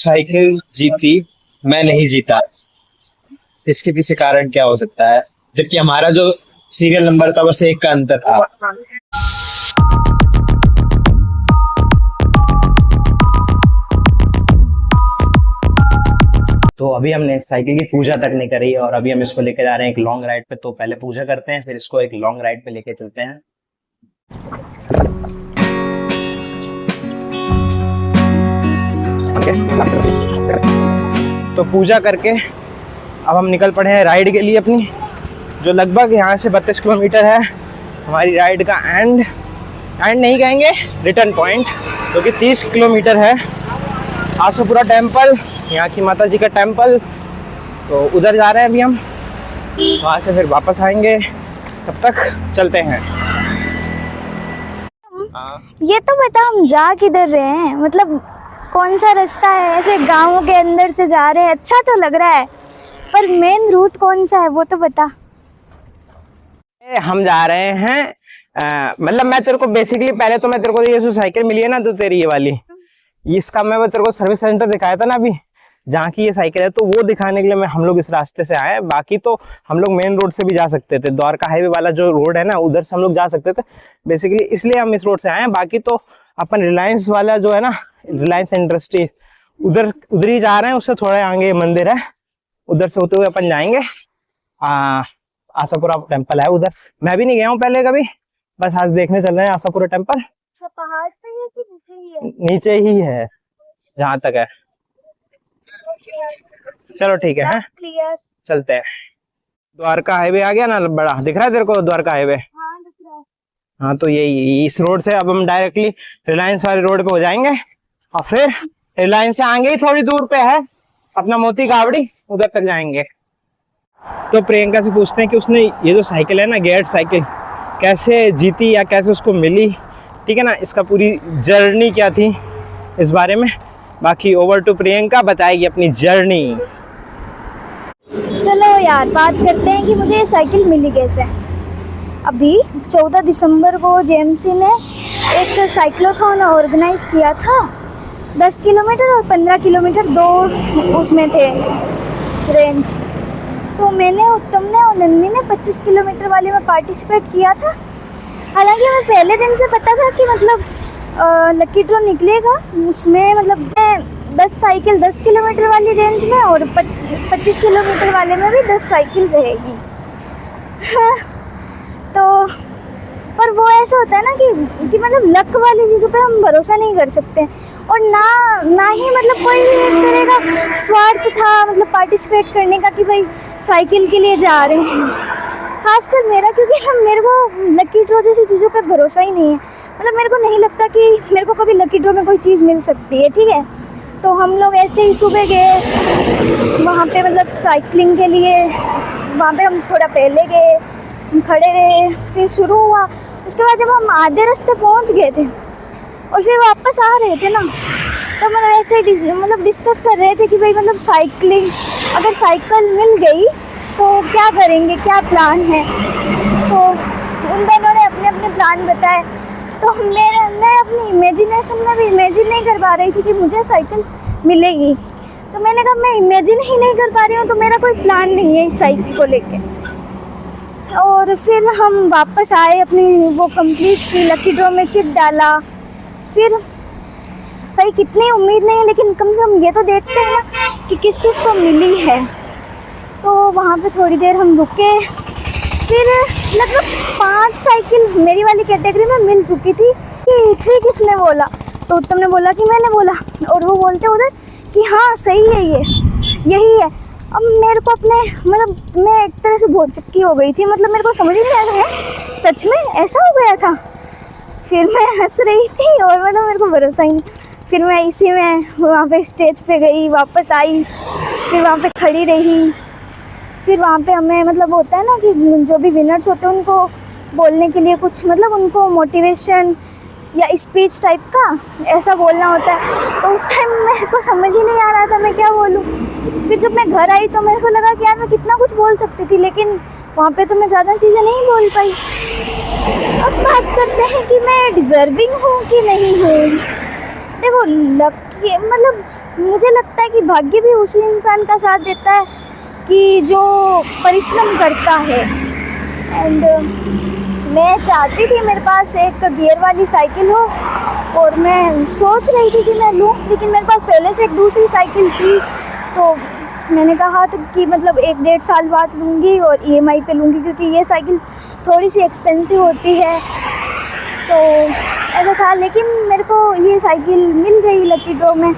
Cycle जीती, मैं नहीं जीता। इसके पीछे कारण क्या हो सकता है, जबकि हमारा जो सीरियल नंबर था बस 1 का अंतर था। तो अभी हमने साइकिल की पूजा तक नहीं करी और अभी हम इसको लेके जा रहे हैं एक लॉन्ग राइड पे। तो पहले पूजा करते हैं, फिर इसको एक लॉन्ग राइड पे लेके चलते हैं। तो पूजा करके अब हम निकल पड़े हैं राइड के लिए अपनी, जो लगभग यहाँ से 32 किलोमीटर है हमारी राइड का एंड नहीं कहेंगे, रिटर्न पॉइंट, जो कि 30 किलोमीटर है। आशापुरा टेम्पल, यहाँ की माता जी का टेम्पल, तो उधर जा रहे हैं अभी हम। वहाँ से फिर वापस आएंगे, तब तक चलते हैं। ये तो बता, हम जा किधर रहे हैं, मतलब कौन सा रास्ता है? ऐसे गाँव के अंदर से जा रहे हैं, अच्छा तो लग रहा है, पर मेन रूट कौन सा है वो तो बता। हम जा रहे हैं मतलब मैं तेरे को बेसिकली, पहले तो मैं तेरे को ये जो साइकिल मिली है ना, तो तेरी ये वाली, इसका मैं तेरे को सर्विस सेंटर दिखाया था ना अभी, जहाँ की ये साइकिल है, तो वो दिखाने के लिए हम लोग इस रास्ते से आए। बाकी तो हम लोग मेन रोड से भी जा सकते थे, द्वारका हाईवे वाला जो रोड है ना, उधर से हम लोग जा सकते थे बेसिकली, इसलिए हम इस रोड से आए हैं। बाकी तो अपन रिलायंस वाला जो है ना, रिलायंस इंडस्ट्री, उधर ही जा रहे हैं। उससे थोड़ा आगे मंदिर है, उधर से होते हुए अपन जाएंगे। आशापुरा टेम्पल है उधर, मैं भी नहीं गया हूँ पहले कभी, बस आज देखने चल रहे हैं आशापुरा टेम्पल। पहाड़ पे है कि नीचे ही है? नीचे ही है जहाँ तक है। चलो ठीक है, क्लियर, चलते हैं। द्वारका हाईवे आ गया ना, बड़ा दिख रहा है तेरे को द्वारका हाईवे? हाँ दिख रहा है। हाँ, तो यही इस रोड से अब हम डायरेक्टली रिलायंस वाले रोड पे हो जाएंगे, और फिर रिलायंस से आगे ही थोड़ी दूर पे है अपना मोती कावड़ी, उधर तक जाएंगे। तो प्रियंका से पूछते हैं कि उसने ये जो साइकिल है ना, गेट साइकिल, कैसे जीती या कैसे उसको मिली, ठीक है ना, इसका पूरी जर्नी क्या थी इस बारे में। बाकी ओवर टू प्रियंका, बताएगी अपनी जर्नी। चलो यार, बात करते हैं कि मुझे ये साइकिल मिली कैसे। अभी 14 दिसंबर को जेएमसी ने एक साइक्लोथॉन ऑर्गेनाइज किया था। 10 किलोमीटर और 15 किलोमीटर दो उसमें थे रेंज। तो मैंने, उत्तम ने और नंदी ने 25 किलोमीटर वाले में पार्टिसिपेट किया था। हालांकि हमें पहले दिन से पता था कि मतलब लकी ड्रॉ निकलेगा, उसमें मतलब 10 साइकिल 10 किलोमीटर वाली रेंज में और 25 किलोमीटर वाले में भी 10 साइकिल रहेगी। तो पर वो ऐसा होता है ना कि मतलब लक वाली चीज़ों पे हम भरोसा नहीं कर सकते, और ना ही मतलब कोई भी एक तरह का स्वार्थ था मतलब पार्टिसिपेट करने का कि भाई साइकिल के लिए जा रहे हैं। खासकर मेरा, क्योंकि ना मेरे को लकी ड्रॉ जैसी चीज़ों पे भरोसा ही नहीं है। मतलब मेरे को नहीं लगता कि मेरे को कभी लकी ड्रॉ में कोई चीज़ मिल सकती है, ठीक है। तो हम लोग ऐसे ही सुबह गए वहाँ पे, मतलब साइकिलिंग के लिए। वहाँ पे हम थोड़ा पहले गए, हम खड़े रहे, फिर शुरू हुआ। उसके बाद जब हम आधे रास्ते पहुँच गए थे और फिर वापस आ रहे थे ना, तो मतलब ऐसे मतलब डिस्कस कर रहे थे कि भाई मतलब साइकिलिंग, अगर साइकिल मिल गई तो क्या करेंगे, क्या प्लान है। तो उन दोनों ने अपने अपने प्लान बताए। तो मैं अपनी इमेजिनेशन में भी इमेजिन नहीं कर पा रही थी कि मुझे साइकिल मिलेगी। तो मैंने कहा मैं इमेजिन ही नहीं कर पा रही हूँ, तो मेरा कोई प्लान नहीं है इस साइकिल को लेके। और फिर हम वापस आए, अपनी वो कंप्लीट की, लकी ड्रॉ में चिप डाला। फिर भाई कितनी उम्मीद नहीं है, लेकिन कम से कम ये तो देखते हैं ना कि किस किस को मिली है। तो वहाँ पे थोड़ी देर हम रुके, फिर लगभग 5 साइकिल मेरी वाली कैटेगरी में मिल चुकी थी। कि 3 किसने बोला, तो उत्तम ने बोला कि मैंने बोला, और वो बोलते उधर कि हाँ सही है, यही है। अब मेरे को अपने मतलब मैं एक तरह से बहुत चक्की हो गई थी, मतलब मेरे को समझ ही नहीं आ रहा है सच में ऐसा हो गया था। फिर मैं हंस रही थी और मतलब मेरे को भरोसा ही नहीं। फिर मैं इसी में वहाँ पे स्टेज पे गई, वापस आई, फिर वहाँ पे खड़ी रही। फिर वहाँ पे हमें मतलब होता है ना कि जो भी विनर्स होते हैं उनको बोलने के लिए कुछ मतलब उनको मोटिवेशन या स्पीच टाइप का ऐसा बोलना होता है। तो उस टाइम मेरे को समझ ही नहीं आ रहा था मैं क्या बोलूँ। फिर जब मैं घर आई तो मेरे को लगा कि यार मैं कितना कुछ बोल सकती थी, लेकिन वहाँ पे तो मैं ज़्यादा चीज़ें नहीं बोल पाई। अब बात करते हैं कि मैं डिज़र्विंग हूँ कि नहीं हूँ। देखो लक कि मतलब मुझे लगता है कि भाग्य भी उसी इंसान का साथ देता है कि जो परिश्रम करता है। एंड मैं चाहती थी मेरे पास एक गियर वाली साइकिल हो, और मैं सोच रही थी कि मैं लूँ, लेकिन मेरे पास पहले से एक दूसरी साइकिल थी, तो मैंने कहा तो कि मतलब 1-1.5 साल बाद लूँगी और EMI पे लूँगी, क्योंकि ये साइकिल थोड़ी सी एक्सपेंसिव होती है। तो ऐसा था, लेकिन मेरे को ये साइकिल मिल गई लकी ड्रॉ में।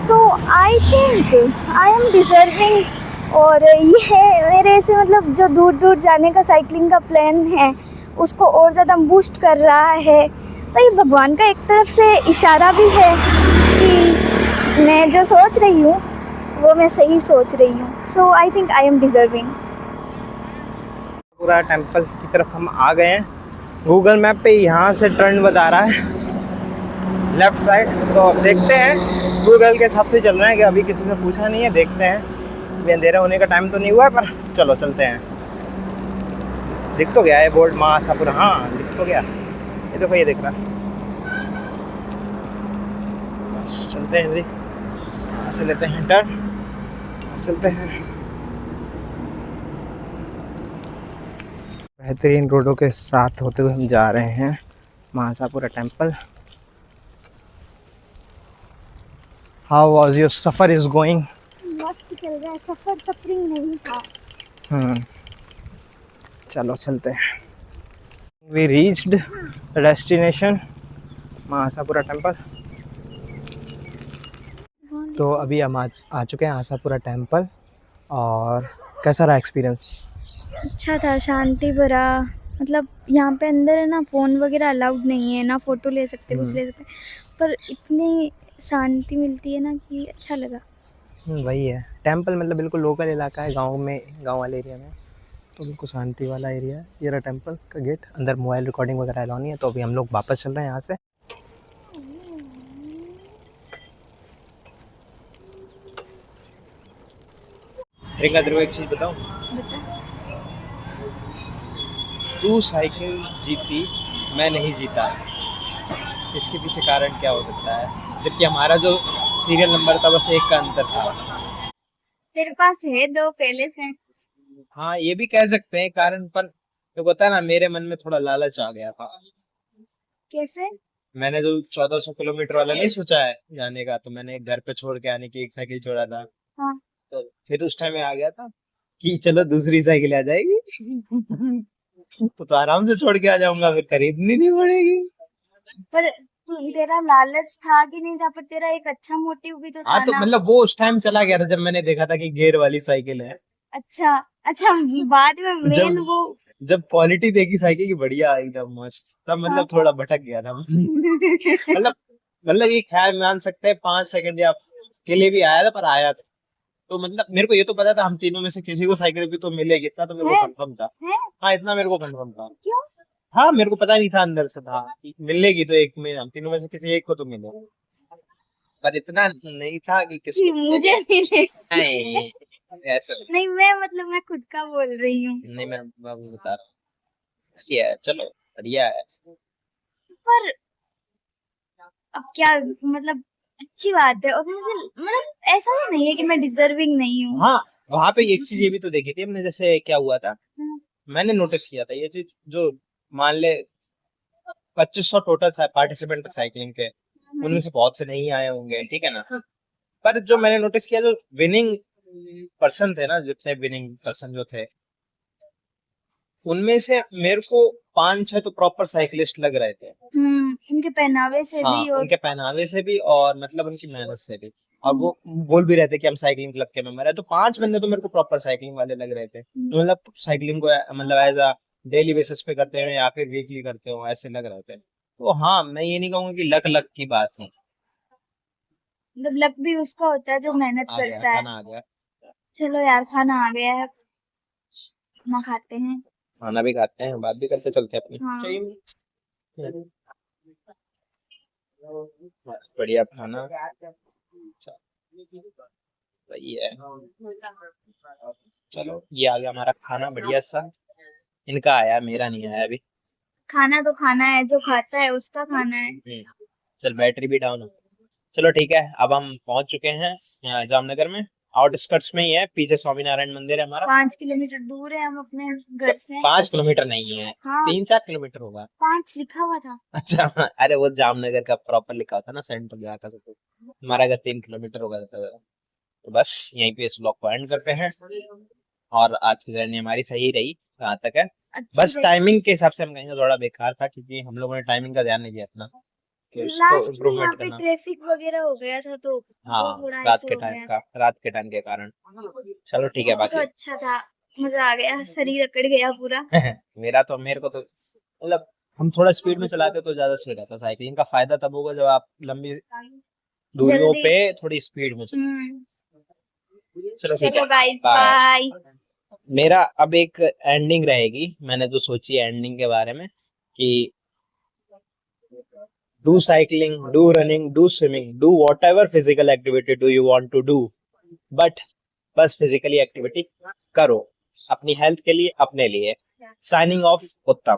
So I think I am deserving. और ये मेरे ऐसे मतलब जो दूर दूर जाने का साइकिलिंग का प्लान है उसको और ज़्यादा बूस्ट कर रहा है। तो ये भगवान का एक तरफ से इशारा भी है कि मैं जो सोच रही हूँ वो मैं सही सोच रही हूँ। So I think I am deserving. पूरा टेंपल की तरफ हम आ गए हैं। गूगल मैप पे यहाँ से टर्न बता रहा है लेफ्ट साइड, तो अब देखते हैं। गूगल के हिसाब से चल रहे हैं कि अभी किसी से पूछा नहीं है, देखते हैं। अभी अंधेरा होने का टाइम तो नहीं हुआ है, पर चलो चलते हैं। दिख तो गया है बोर्ड माँ आशापुरा, हाँ दिख तो गया, ये देखो ये दिख रहा है। बस चलते हैं, यहाँ से लेते हैं टर्न, चलते हैं। बेहतरीन रोडों के साथ होते हुए हम जा रहे हैं Mahasapura temple. How was your सफर इज गोइंग? मस्त चल रहा है सफ़र, सफरिंग नहीं था। चलो चलते हैं। We reached destination Mahasapura temple. तो अभी हम आ चुके हैं आशापुरा टेम्पल। और कैसा रहा एक्सपीरियंस? अच्छा था, शांति भरा। मतलब यहाँ पे अंदर है ना, फ़ोन वगैरह अलाउड नहीं है, ना फ़ोटो ले सकते, कुछ ले सकते, पर इतनी शांति मिलती है ना कि अच्छा लगा। वही है टेम्पल, मतलब बिल्कुल लोकल इलाका है, गांव में, गांव वाले एरिया में, तो बिल्कुल शांति वाला एरिया है। ये रहा टेम्पल का गेट। अंदर मोबाइल रिकॉर्डिंग वगैरह अलाउ नहीं है। तो अभी हम लोग वापस चल रहे हैं यहाँ से। रिंगा तेरे को एक चीज़ बताऊँ? तू साइकिल जीती, मैं नहीं जीता। इसके पीछे कारण क्या हो सकता है? जबकि हमारा जो सीरियल नंबर था बस 1 का अंतर था। तेरे पास है 2 पहले से। हाँ ये भी कह सकते हैं कारण, पर तो पता है ना, मेरे मन में थोड़ा लालच आ गया था। कैसे? मैंने जो 1400 किलोमीटर वाला नहीं सोचा है जाने का, तो मैंने घर पे छोड़ के आने की एक साइकिल छोड़ा था। हाँ। तो फिर उस टाइम में आ गया था कि चलो दूसरी साइकिल आ जाएगी तो आराम से छोड़ के आ जाऊंगा, फिर खरीदनी नहीं पड़ेगी। पर तेरा लालच था कि नहीं था, पर तेरा एक अच्छा मोटिव भी तो था हाँ तो ना। मतलब वो उस टाइम चला गया था जब मैंने देखा था कि गियर वाली साइकिल है। अच्छा अच्छा, बाद में मेन वो जब क्वालिटी देखी साइकिल की बढ़िया एकदम मस्त, तब मतलब थोड़ा भटक गया था मतलब ये ख्याल मान सकते हैं 5 सेकंड या के लिए भी आया था, पर आया था। तो मतलब मेरे को ये तो पता था हम तीनों में से किसी को साइकिल भी तो मिलेगी, इतना तो मेरे को कंफर्म था। हाँ इतना मेरे को कंफर्म था। क्यों? हाँ मेरे को पता नहीं था, अंदर से था कि मिलेगी तो एक में, हम तीनों में से किसी एक को तो मिले, पर इतना नहीं था कि किसी मुझे मिले। ऐसा नहीं, मैं खुद का बोल रही हूँ। नहीं, मैं बाबू बता रहा हूँ। ये है, चलो बढ़िया है। पर अब क्या, मतलब अच्छी बात है। और मुझे मतलब ऐसा तो नहीं है कि मैं डिजर्विंग नहीं हूँ। हाँ वहां पे एक चीज ये भी तो देखी थी हमने, जैसे क्या हुआ था, मैंने नोटिस किया था ये चीज, जो मान ले 2500 टोटल पार्टिसिपेंट साइकिलिंग के, उनमें से बहुत से नहीं आए होंगे, ठीक है ना, पर जो मैंने नोटिस किया, जो विनिंग पर्सन थे ना, जितने विनिंग पर्सन जो थे, उनमें से मेरे को 5-6 तो प्रॉपर साइकिलिस्ट लग रहे थे। उनके पहनावे से हाँ, भी, और उनके पहनावे से भी, और मतलब उनकी मेहनत से भी, और वो बोल भी रहे थे कि हम साइकिलिंग क्लब के मेंबर है। तो 5 बंदे तो मेरे को प्रॉपर साइकिलिंग वाले लग रहे थे, मतलब साइकिलिंग को मतलब एज अ डेली बेसिस पे करते हो या फिर वीकली करते हो, ऐसे लग रहे थे। तो हाँ मैं ये नहीं कहूंगा कि लक लक की बात है। मतलब लक भी उसका होता है जो मेहनत करता है। खाना आ गया। चलो यार, खाना आ गया है, खाना खाते हैं। खाना भी खाते हैं, बात भी करते चलते हैं अपनी। हाँ। बढ़िया खाना, सही है। चलो ये आ गया हमारा खाना बढ़िया सा। इनका आया, मेरा नहीं आया अभी। खाना तो खाना है, जो खाता है उसका खाना है। चल बैटरी भी डाउन हो। चलो ठीक है, अब हम पहुंच चुके हैं जामनगर में, आउटस्कर्ट्स में ही है, पीछे स्वामीनारायण मंदिर है हमारा। 5 किलोमीटर दूर है हम अपने घर से। 5 किलोमीटर नहीं है, हाँ 3-4 किलोमीटर होगा। 5 लिखा हुआ था। अच्छा, अरे वो जामनगर का प्रॉपर लिखा होता ना सेंटर जहाँ का, तो हमारा घर 3 किलोमीटर होगा। तो बस यहीं पे इस ब्लॉग को एंड करते हैं, और आज की जर्नी हमारी सही रही जहाँ तक है। अच्छी बस रही। टाइमिंग के हिसाब से हम कहेंगे थोड़ा बेकार था, क्योंकि हम लोगों ने टाइमिंग का ध्यान नहीं दिया अपना कि उसको लास्ट में यहाँ इम्प्रूवमेंट पे करना। ट्रैफिक वगैरह हो गया था तो हाँ, वो थोड़ा रात ऐसे के हो टाइम गया। का, रात के टाइम के कारण। चलो ठीक है, वो तो बाकी अच्छा था, मजा आ गया, शरीर अकड़ गया पूरा। मेरे को तो मतलब हम थोड़ा स्पीड में चलाते तो ज्यादा सही रहता। साइकिलिंग का फायदा तब होगा जब आप लंबी दूरियों जल्दी। पे थोड़ी स्पीड में चलो। चलो ठीक चलो है, गाइस बाय। बाय। मेरा अब एक एंडिंग रहेगी, मैंने तो सोची है एंडिंग के बारे में कि do cycling, do running, do swimming, do whatever physical activity do you want to do, but बस फिजिकली एक्टिविटी करो अपनी हेल्थ के लिए, अपने लिए। साइनिंग ऑफ, उत्तम।